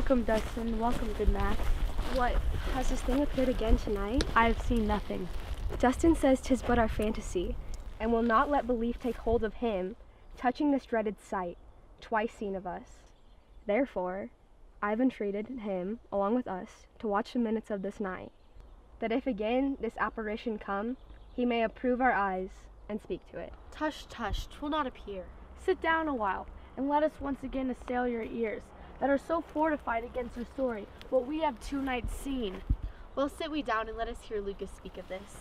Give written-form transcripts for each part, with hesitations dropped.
Welcome, Dustin. Welcome, good Max. What, has this thing appeared again tonight? I have seen nothing. Dustin says 'tis but our fantasy, and will not let belief take hold of him, touching this dreaded sight, twice seen of us. Therefore, I've entreated him, along with us, to watch the minutes of this night, that if again this apparition come, he may approve our eyes and speak to it. Tush, tush, 'twill not appear. Sit down a while, and let us once again assail your ears, that are so fortified against our story, what we have 2 nights seen. Well, sit we down and let us hear Lucas speak of this.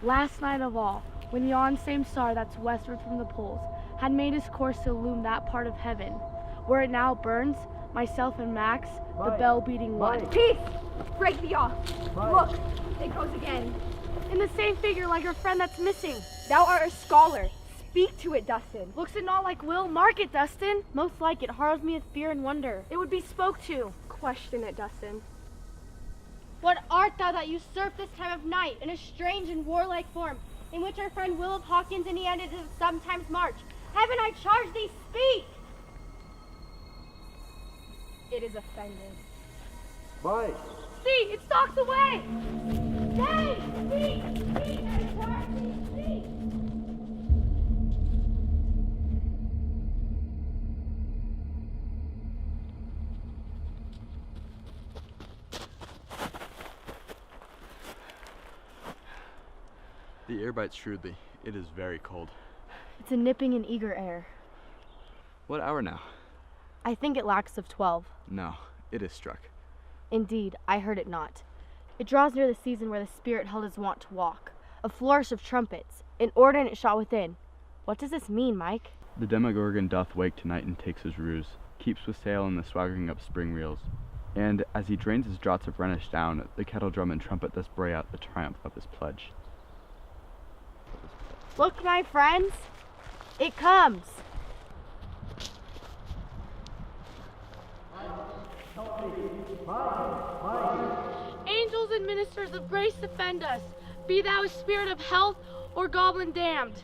Last night of all, when yon same star that's westward from the poles had made his course to illume that part of heaven, where it now burns, myself and Max, the bell beating one. Peace! Break thee off! Look, it goes again. In the same figure like our friend that's missing. Thou art a scholar. Speak to it, Dustin. Looks it not like Will? Mark it, Dustin. Most like it harrows me with fear and wonder. It would be spoke to. Question it, Dustin. What art thou that usurp this time of night in a strange and warlike form, in which our friend Will of Hawkins and he ended his sometimes march? Heaven, I charge thee, speak! It is offended. Mike! See, it stalks away! Say, speak, speak, I charge thee, speak! The air bites shrewdly. It is very cold. It's a nipping and eager air. What hour now? I think it lacks of 12. No, it is struck. Indeed, I heard it not. It draws near the season where the spirit held his wont to walk. A flourish of trumpets, an ordinate shot within. What does this mean, Mike? The Demogorgon doth wake tonight and takes his ruse, keeps with sail in the swaggering up spring reels. And as he drains his draughts of Rhenish down, the kettle drum and trumpet thus bray out the triumph of his pledge. Look, my friends, it comes. Angels and ministers of grace defend us. Be thou a spirit of health or goblin damned.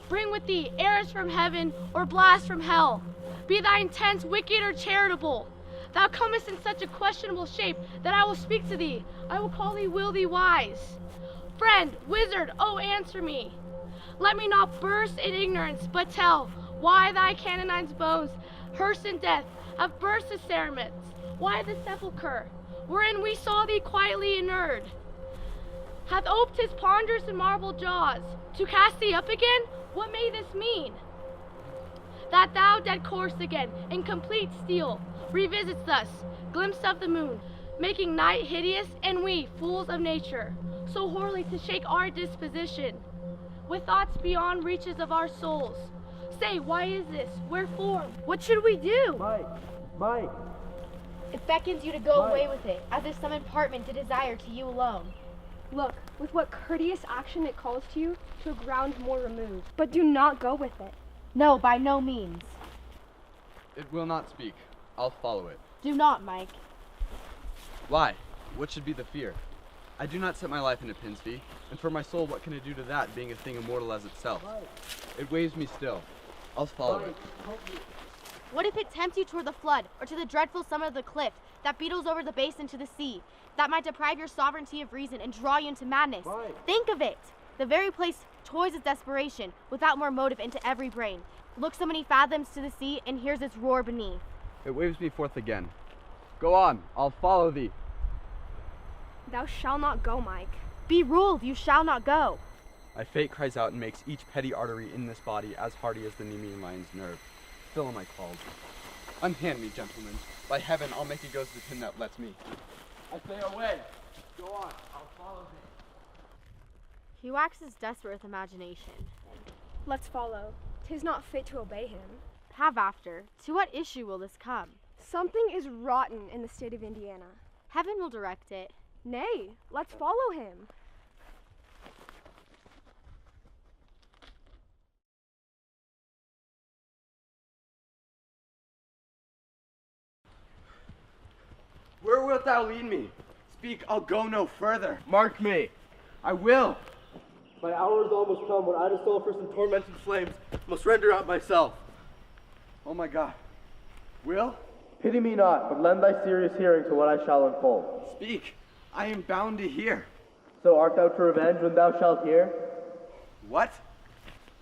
Bring with thee airs from heaven or blast from hell. Be thy intents wicked or charitable. Thou comest in such a questionable shape that I will speak to thee. I will call thee, will thee wise. Friend, wizard, oh answer me. Let me not burst in ignorance, but tell why thy canonine's bones, hearse in death, have burst the cerements. Why the sepulchre, wherein we saw thee quietly inured, hath oped his ponderous and marble jaws, to cast thee up again? What may this mean? That thou, dead corse again, in complete steel, revisits thus, glimpse of the moon, making night hideous, and we, fools of nature, so horribly to shake our disposition, with thoughts beyond reaches of our souls. Say, why is this? Wherefore? What should we do? Mike! It beckons you to go away with it, as if some impartment to desire to you alone. Look, with what courteous action it calls to you to a ground more removed. But do not go with it. No, by no means. It will not speak. I'll follow it. Do not, Mike. Why? What should be the fear? I do not set my life in a pin's fee, and for my soul what can it do to that, being a thing immortal as itself? It weighs me still. I'll follow it. What if it tempts you toward the flood, or to the dreadful summit of the cliff that beetles over the basin to the sea, that might deprive your sovereignty of reason and draw you into madness? Think of it! The very place toys its desperation, without more motive into every brain. Look so many fathoms to the sea, and hears its roar beneath. It waves me forth again. Go on, I'll follow thee. Thou shalt not go, Mike. Be ruled, you shall not go. My fate cries out and makes each petty artery in this body as hardy as the Nemean lion's nerve. Fill on my claws. Unhand me, gentlemen. By heaven, I'll make it go to the pin that lets me. I say away. Go on, I'll follow thee. He waxes desperate with imagination. Let's follow. 'Tis not fit to obey him. Have after. To what issue will this come? Something is rotten in the state of Indiana. Heaven will direct it. Nay, let's follow him. Where wilt thou lead me? Speak, I'll go no further. Mark me. I will. My hour is almost come when I, the soul for some tormented flames, must render out myself. Oh my God. Will? Pity me not, but lend thy serious hearing to what I shall unfold. Speak. I am bound to hear. So art thou to revenge when thou shalt hear? What?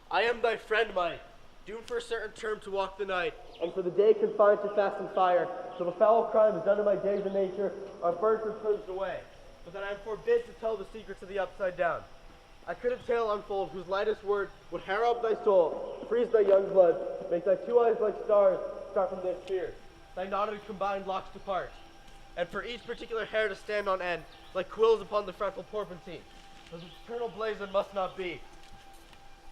I am thy friend, Mike, doomed for a certain term to walk the night. And for the day confined to fast and fire, till the foul crimes done in my days of nature are burnt or purged away. But that I am forbid to tell the secrets of the upside down. I could a tale unfold whose lightest word would harrow up thy soul, freeze thy young blood, make thy two eyes like stars start from their spheres, thy knotted combined locks depart, and for each particular hair to stand on end, like quills upon the fretful porpentine, as eternal blaze it must not be.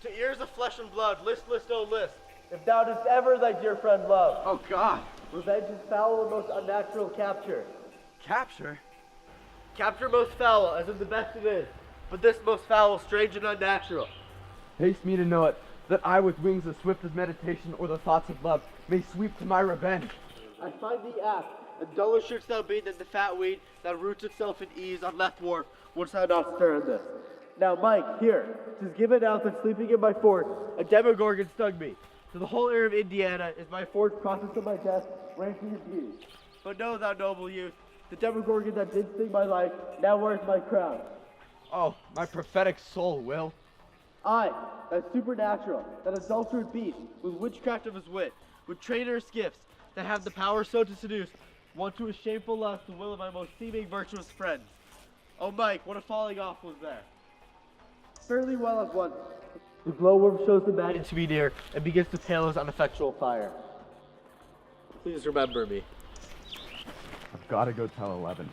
To ears of flesh and blood, list, list, oh list, If thou didst ever thy dear friend love. Oh God! Revenge is foul and most unnatural capture. Capture? capture most foul, as in the best it is, but this most foul, strange and unnatural. Haste me to know it, that I with wings as swift as meditation or the thoughts of love may sweep to my revenge. I find thee apt, and duller shouldst thou be than the fat weed that roots itself in ease on left wharf, wouldst thou not stir in this. Now, Mike, here, 'tis given out that sleeping in my fort, A demogorgon stung me. To the whole air of Indiana is my forged process of my death, ranking your beauty. But know thou, noble youth, The demogorgon that did sting my life now wears my crown. Oh, my prophetic soul, Will. I, that supernatural, that adulterate beast, with witchcraft of his wit, with traitorous gifts that have the power so to seduce, want to a shameful lust the will of my most seeming virtuous friends. Oh, Mike, what a falling off was there! fairly well at once. The glowworm shows the Man magic. to be near and begins to pale his ineffectual fire. Please remember me. I've got to go tell 11.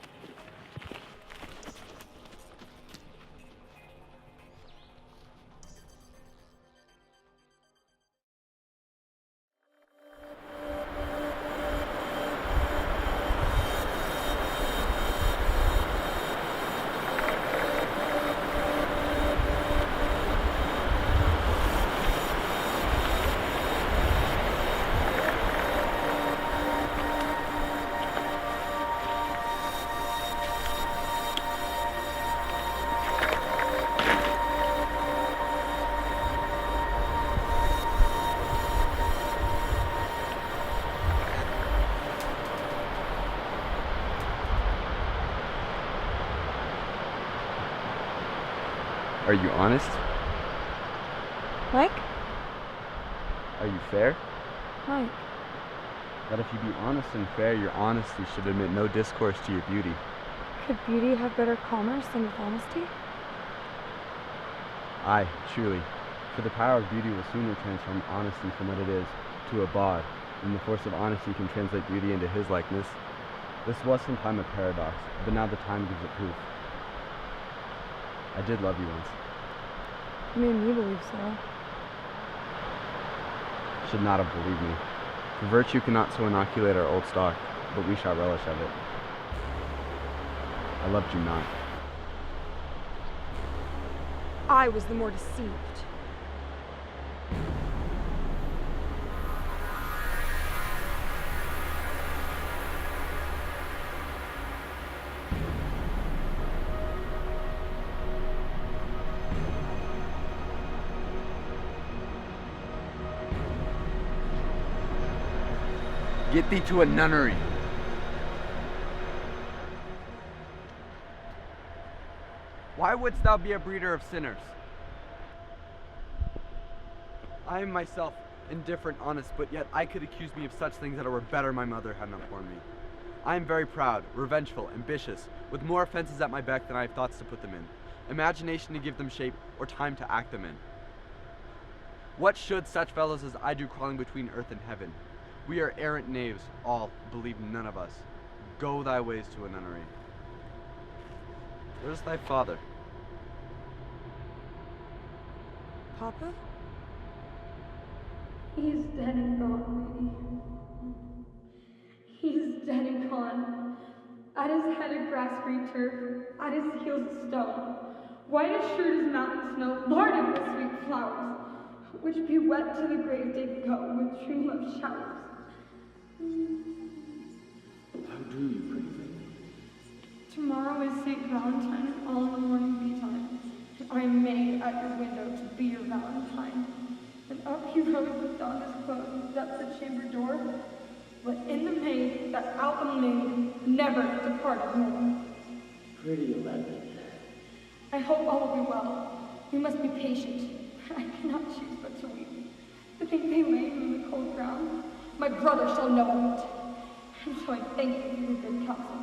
Are you honest? Mike? Are you fair? Mike. That if you be honest and fair, your honesty should admit no discourse to your beauty. Could beauty have better commerce than with honesty? Aye, truly. For the power of beauty will sooner transform honesty from what it is to a bawd, and the force of honesty can translate beauty into his likeness. This was sometime a paradox, but now the time gives it proof. I did love you once. You made me believe so. Should not have believed me. For virtue cannot so inoculate our old stock, but we shall relish of it. I loved you not. I was the more deceived. Get thee to a nunnery. Why wouldst thou be a breeder of sinners? I am myself indifferent, honest, but yet I could accuse me of such things that it were better my mother had not borne me. I am very proud, revengeful, ambitious, with more offenses at my beck than I have thoughts to put them in, imagination to give them shape, or time to act them in. What should such fellows as I do crawling between earth and heaven? We are errant knaves, all, believe none of us. Go thy ways to a nunnery. Where's thy father? Papa? He's dead and gone, lady. He's dead and gone. At his head a grass-green turf, at his heels a stone. White as shrewd as mountain snow, larded with sweet flowers, which be wet to the grave did go with true love showers. How do you, pretty thing? Tomorrow is St. Valentine, and all in the morning betime. I am made at your window to be your Valentine. And up he rose with dawn disclosed, up the chamber door, but in the maid that out unmade never departed more. Pretty 11. I hope all will be well. We must be patient. I cannot choose but to weep. I think they lay me in the cold ground. My brother shall know of it. And so I thank you for your good counsel.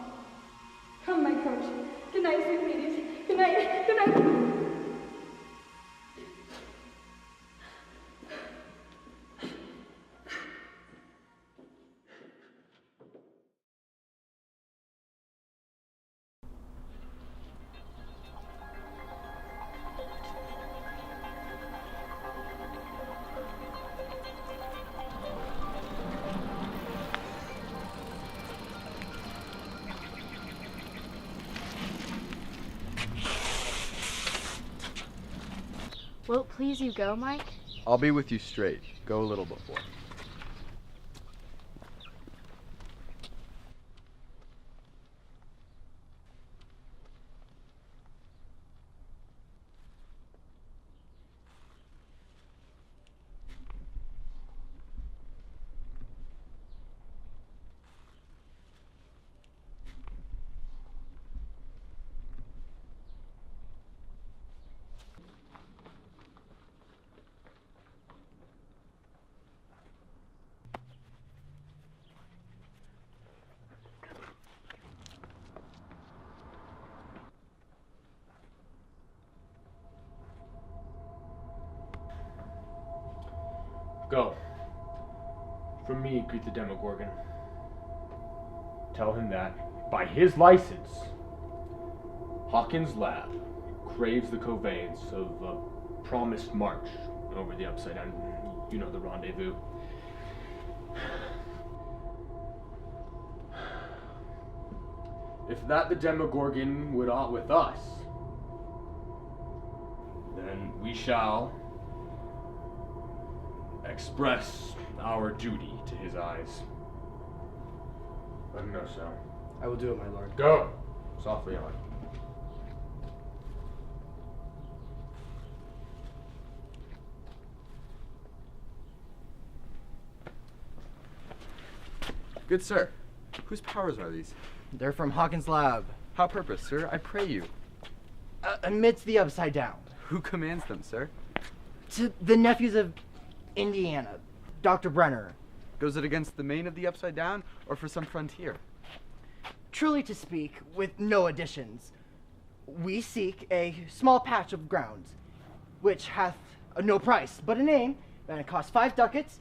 Come, my coach. Good night, sweet ladies. Good night. Good night. Will it please you go, Mike? I'll be with you straight. Go a little before. Go. From me, greet the Demogorgon. Tell him that, by his license, Hawkins' lab craves the conveyance of a promised march over the Upside Down. You know the rendezvous. If that the Demogorgon would aught with us, then we shall express our duty to his eyes. Let him know so. I will do it, my lord. Go! Softly on. Good sir, whose powers are these? They're from Hawkins' lab. How purpose, sir? I pray you. Amidst the Upside Down. Who commands them, sir? To the nephews of Indiana, Dr. Brenner. Goes it against the main of the Upside Down, or for some frontier? Truly to speak, with no additions, we seek a small patch of ground, which hath no price, but a name, and it costs 5 ducats,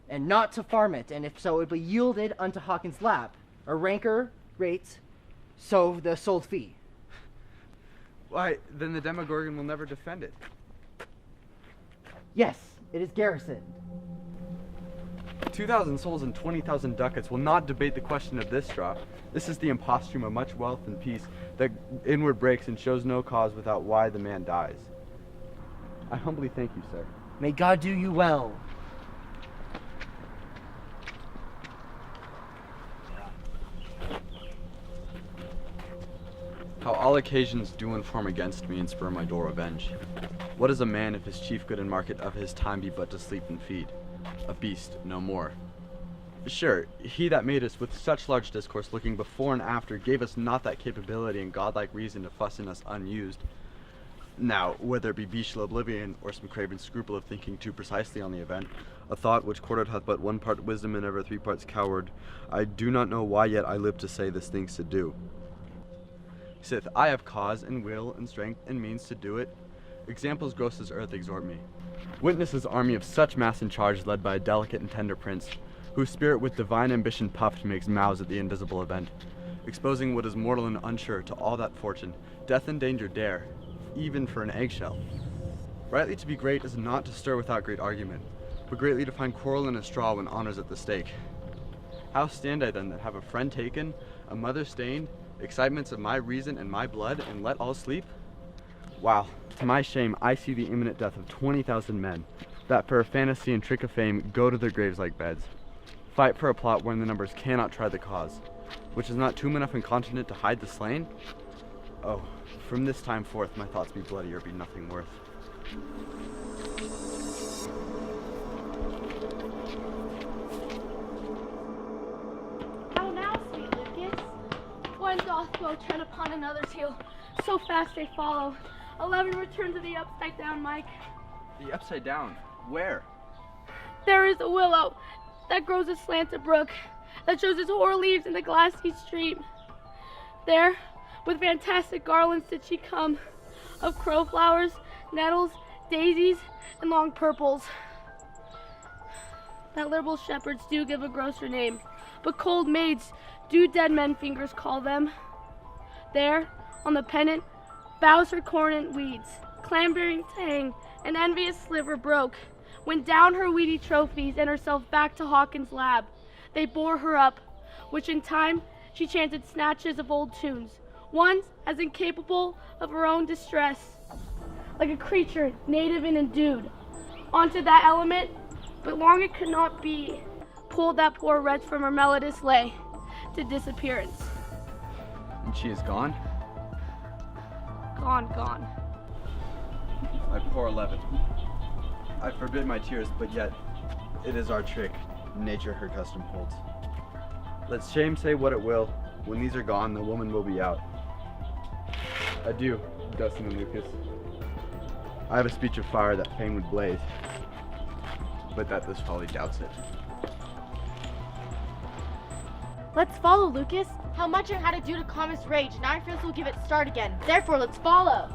and not to farm it, and if so, it will be yielded unto Hawkins' lab, a ranker rate, so the sold fee. Why, then the Demogorgon will never defend it. Yes, it is garrisoned. 2,000 souls and 20,000 ducats will not debate the question of this straw. This is the imposthume of much wealth and peace that inward breaks and shows no cause without why the man dies. I humbly thank you, sir. May God do you well. How all occasions do inform against me and spur my door revenge. What is a man if his chief good and market of his time be but to sleep and feed? A beast, no more. Sure, he that made us with such large discourse looking before and after gave us not that capability and godlike reason to fuss in us unused. Now, whether it be bestial oblivion or some craven scruple of thinking too precisely on the event, a thought which quartered hath but 1 part wisdom and ever 3 parts coward, I do not know why yet I live to say this thing's to do. Sith, I have cause and will and strength and means to do it. Examples gross as earth exhort me. Witness his army of such mass and charge led by a delicate and tender prince, whose spirit with divine ambition puffed makes mouths at the invisible event, exposing what is mortal and unsure to all that fortune, death and danger dare, even for an eggshell. Rightly to be great is not to stir without great argument, but greatly to find quarrel in a straw when honor's at the stake. How stand I then that have a friend taken, a mother stained, excitements of my reason and my blood, and let all sleep? While, to my shame, I see the imminent death of 20,000 men, that for a fantasy and trick of fame go to their graves like beds. Fight for a plot wherein the numbers cannot try the cause, which is not tomb enough and continent to hide the slain? Oh, from this time forth my thoughts be bloody or be nothing worth. 12 tread upon another's heel. So fast they follow. 11 return to the upside down, Mike. The upside down? Where? There is a willow that grows aslant a brook that shows its hoar leaves in the glassy stream. There, with fantastic garlands did she come, of crowflowers, nettles, daisies, and long purples. That liberal shepherds do give a grosser name, but cold maids do dead men fingers call them. There, on the pennant, bows her cornet weeds, clambering tang, an envious sliver broke, went down her weedy trophies and herself back to Hawkins' lab. They bore her up, which in time she chanted snatches of old tunes, ones as incapable of her own distress, like a creature native and endued, onto that element, but long it could not be, pulled that poor wretch from her melodious lay to disappearance. And she is gone? Gone. My poor 11. I forbid my tears, but yet it is our trick. Nature her custom holds. Let shame say what it will. When these are gone, the woman will be out. Adieu, Dustin and Lucas. I have a speech of fire that fain would blaze, but that this folly doubts it. Let's follow, Lucas. How much it had to do to calm his rage, now I fear this will give it start again. Therefore, let's follow.